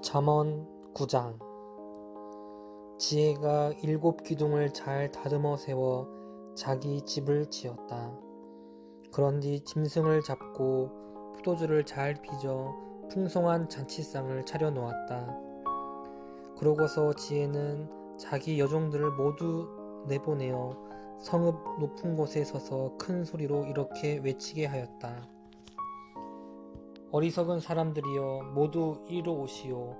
잠언 9장. 지혜가 7 기둥을 잘 다듬어 세워 자기 집을 지었다. 그런뒤 짐승을 잡고 포도주를 잘 빚어 풍성한 잔치상을 차려 놓았다. 그러고서 지혜는 자기 여종들을 모두 내보내어 성읍 높은 곳에 서서 큰 소리로 이렇게 외치게 하였다. 어리석은 사람들이여 모두 이리로 오시오.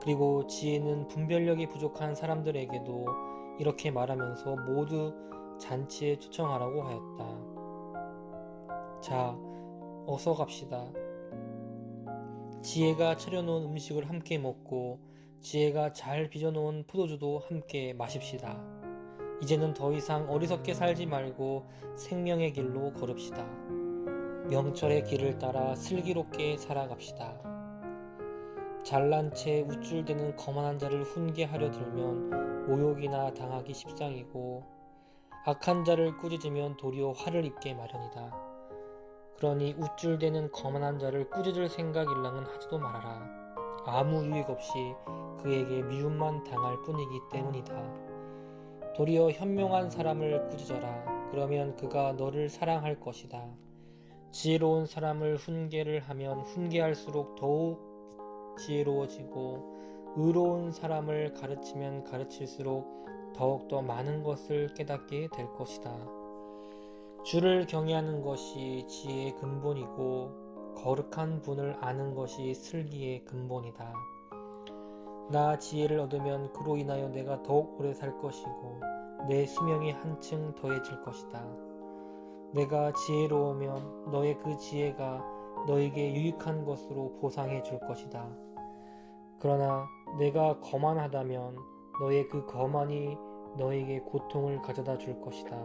그리고 지혜는 분별력이 부족한 사람들에게도 이렇게 말하면서 모두 잔치에 초청하라고 하였다. 자, 어서 갑시다. 지혜가 차려놓은 음식을 함께 먹고 지혜가 잘 빚어놓은 포도주도 함께 마십시다. 이제는 더 이상 어리석게 살지 말고 생명의 길로 걸읍시다. 명철의 길을 따라 슬기롭게 살아갑시다. 잘난 채 우쭐대는 거만한 자를 훈계하려 들면 모욕이나 당하기 십상이고 악한 자를 꾸짖으면 도리어 화를 입게 마련이다. 그러니 우쭐대는 거만한 자를 꾸짖을 생각일랑은 하지도 말아라. 아무 유익 없이 그에게 미움만 당할 뿐이기 때문이다. 도리어 현명한 사람을 꾸짖어라. 그러면 그가 너를 사랑할 것이다. 지혜로운 사람을 훈계를 하면 훈계할수록 더욱 지혜로워지고 의로운 사람을 가르치면 가르칠수록 더욱더 많은 것을 깨닫게 될 것이다. 주를 경외하는 것이 지혜의 근본이고 거룩한 분을 아는 것이 슬기의 근본이다. 나 지혜를 얻으면 그로 인하여 내가 더욱 오래 살 것이고 내 수명이 한층 더해질 것이다. 내가 지혜로우면 너의 그 지혜가 너에게 유익한 것으로 보상해 줄 것이다. 그러나 내가 거만하다면 너의 그 거만이 너에게 고통을 가져다 줄 것이다.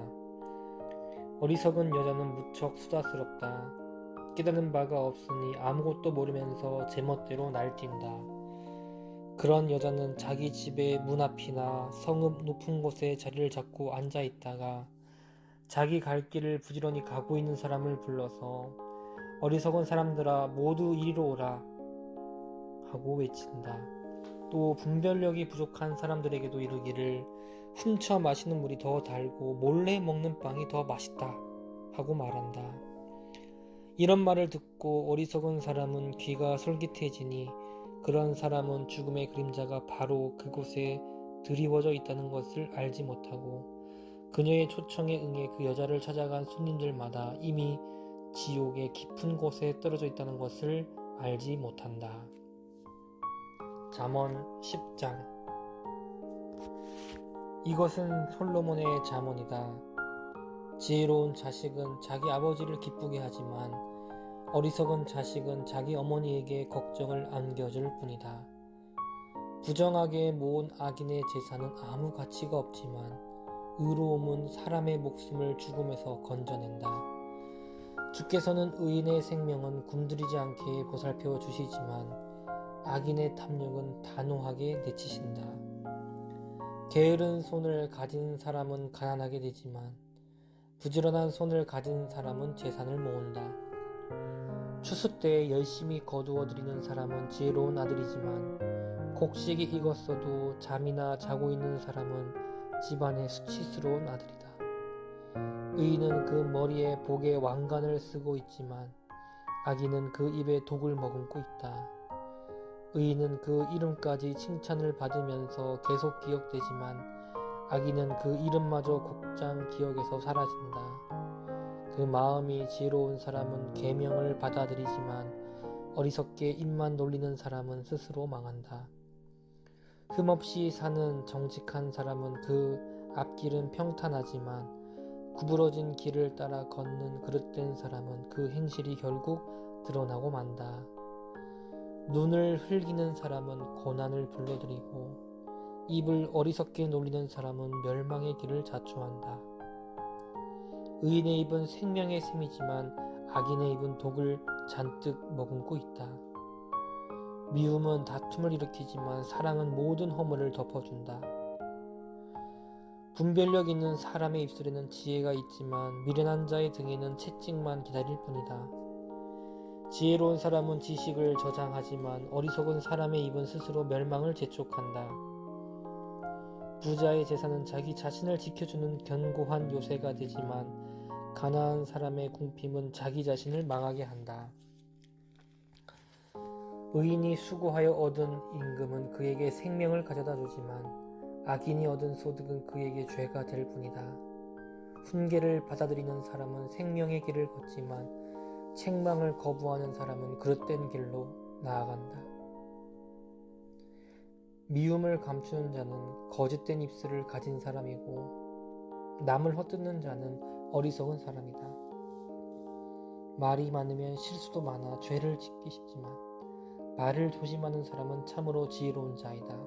어리석은 여자는 무척 수다스럽다. 깨닫는 바가 없으니 아무것도 모르면서 제멋대로 날뛴다. 그런 여자는 자기 집의 문 앞이나 성읍 높은 곳에 자리를 잡고 앉아 있다가 자기 갈 길을 부지런히 가고 있는 사람을 불러서 어리석은 사람들아 모두 이리로 오라 하고 외친다. 또 분별력이 부족한 사람들에게도 이르기를 훔쳐 마시는 물이 더 달고 몰래 먹는 빵이 더 맛있다 하고 말한다. 이런 말을 듣고 어리석은 사람은 귀가 솔깃해지니 그런 사람은 죽음의 그림자가 바로 그곳에 드리워져 있다는 것을 알지 못하고 그녀의 초청에 응해 그 여자를 찾아간 손님들마다 이미 지옥의 깊은 곳에 떨어져 있다는 것을 알지 못한다. 잠언 10장. 이것은 솔로몬의 잠언이다. 지혜로운 자식은 자기 아버지를 기쁘게 하지만 어리석은 자식은 자기 어머니에게 걱정을 안겨줄 뿐이다. 부정하게 모은 악인의 재산은 아무 가치가 없지만 의로움은 사람의 목숨을 죽음에서 건져낸다. 주께서는 의인의 생명은 굶주리지 않게 보살펴 주시지만 악인의 탐욕은 단호하게 내치신다. 게으른 손을 가진 사람은 가난하게 되지만 부지런한 손을 가진 사람은 재산을 모은다. 추수 때 열심히 거두어 들이는 사람은 지혜로운 아들이지만 곡식이 익었어도 잠이나 자고 있는 사람은 집안의 수치스러운 아들이다. 의인은 그 머리에 복의 왕관을 쓰고 있지만 악인은 그 입에 독을 머금고 있다. 의인은 그 이름까지 칭찬을 받으면서 계속 기억되지만 악인은 그 이름마저 곧장 기억에서 사라진다. 그 마음이 지혜로운 사람은 계명을 받아들이지만 어리석게 입만 놀리는 사람은 스스로 망한다. 흠없이 사는 정직한 사람은 그 앞길은 평탄하지만 구부러진 길을 따라 걷는 그릇된 사람은 그 행실이 결국 드러나고 만다. 눈을 흘기는 사람은 고난을 불러들이고 입을 어리석게 놀리는 사람은 멸망의 길을 자초한다. 의인의 입은 생명의 샘이지만 악인의 입은 독을 잔뜩 머금고 있다. 미움은 다툼을 일으키지만 사랑은 모든 허물을 덮어준다. 분별력 있는 사람의 입술에는 지혜가 있지만 미련한 자의 등에는 채찍만 기다릴 뿐이다. 지혜로운 사람은 지식을 저장하지만 어리석은 사람의 입은 스스로 멸망을 재촉한다. 부자의 재산은 자기 자신을 지켜주는 견고한 요새가 되지만 가난한 사람의 궁핍은 자기 자신을 망하게 한다. 의인이 수고하여 얻은 임금은 그에게 생명을 가져다 주지만 악인이 얻은 소득은 그에게 죄가 될 뿐이다. 훈계를 받아들이는 사람은 생명의 길을 걷지만 책망을 거부하는 사람은 그릇된 길로 나아간다. 미움을 감추는 자는 거짓된 입술을 가진 사람이고 남을 헛뜯는 자는 어리석은 사람이다. 말이 많으면 실수도 많아 죄를 짓기 쉽지만 말을 조심하는 사람은 참으로 지혜로운 자이다.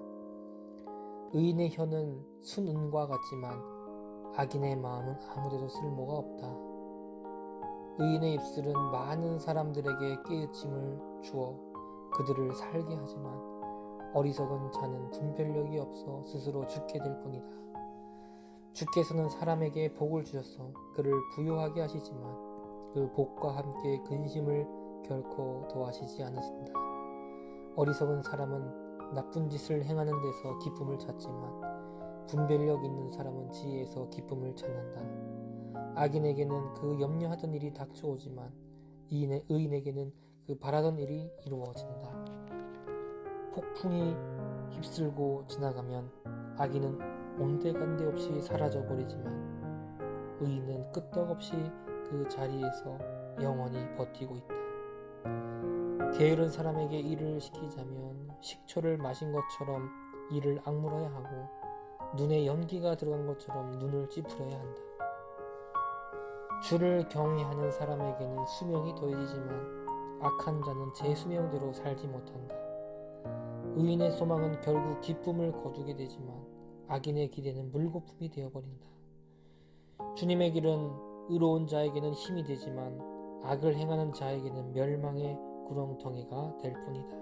의인의 혀는 순은과 같지만 악인의 마음은 아무데도 쓸모가 없다. 의인의 입술은 많은 사람들에게 깨우침을 주어 그들을 살게 하지만 어리석은 자는 분별력이 없어 스스로 죽게 될 뿐이다. 주께서는 사람에게 복을 주셔서 그를 부유하게 하시지만 그 복과 함께 근심을 결코 더하시지 않으신다. 어리석은 사람은 나쁜 짓을 행하는 데서 기쁨을 찾지만 분별력 있는 사람은 지혜에서 기쁨을 찾는다. 악인에게는 그 염려하던 일이 닥쳐오지만 의인에게는 그 바라던 일이 이루어진다. 폭풍이 휩쓸고 지나가면 악인은 온데간데 없이 사라져버리지만 의인은 끄떡없이 그 자리에서 영원히 버티고 있다. 게으른 사람에게 일을 시키자면 식초를 마신 것처럼 이를 악물어야 하고 눈에 연기가 들어간 것처럼 눈을 찌푸려야 한다. 주를 경외하는 사람에게는 수명이 더해지지만 악한 자는 제 수명대로 살지 못한다. 의인의 소망은 결국 기쁨을 거두게 되지만 악인의 기대는 물거품이 되어버린다. 주님의 길은 의로운 자에게는 힘이 되지만 악을 행하는 자에게는 멸망의 구렁텅이가 될 뿐이다.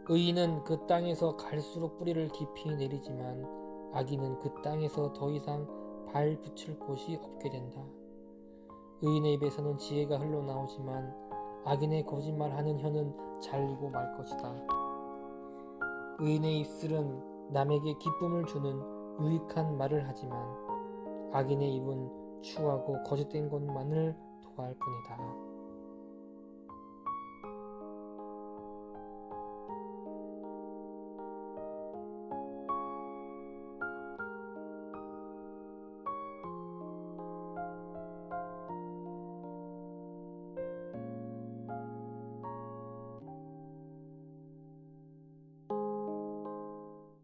의인은 그 땅에서 갈수록 뿌리를 깊이 내리지만 악인은 그 땅에서 더 이상 발 붙일 곳이 없게 된다. 의인의 입에서는 지혜가 흘러나오지만 악인의 거짓말하는 혀는 잘리고 말 것이다. 의인의 입술은 남에게 기쁨을 주는 유익한 말을 하지만 악인의 입은 추하고 거짓된 것만을 도할 뿐이다.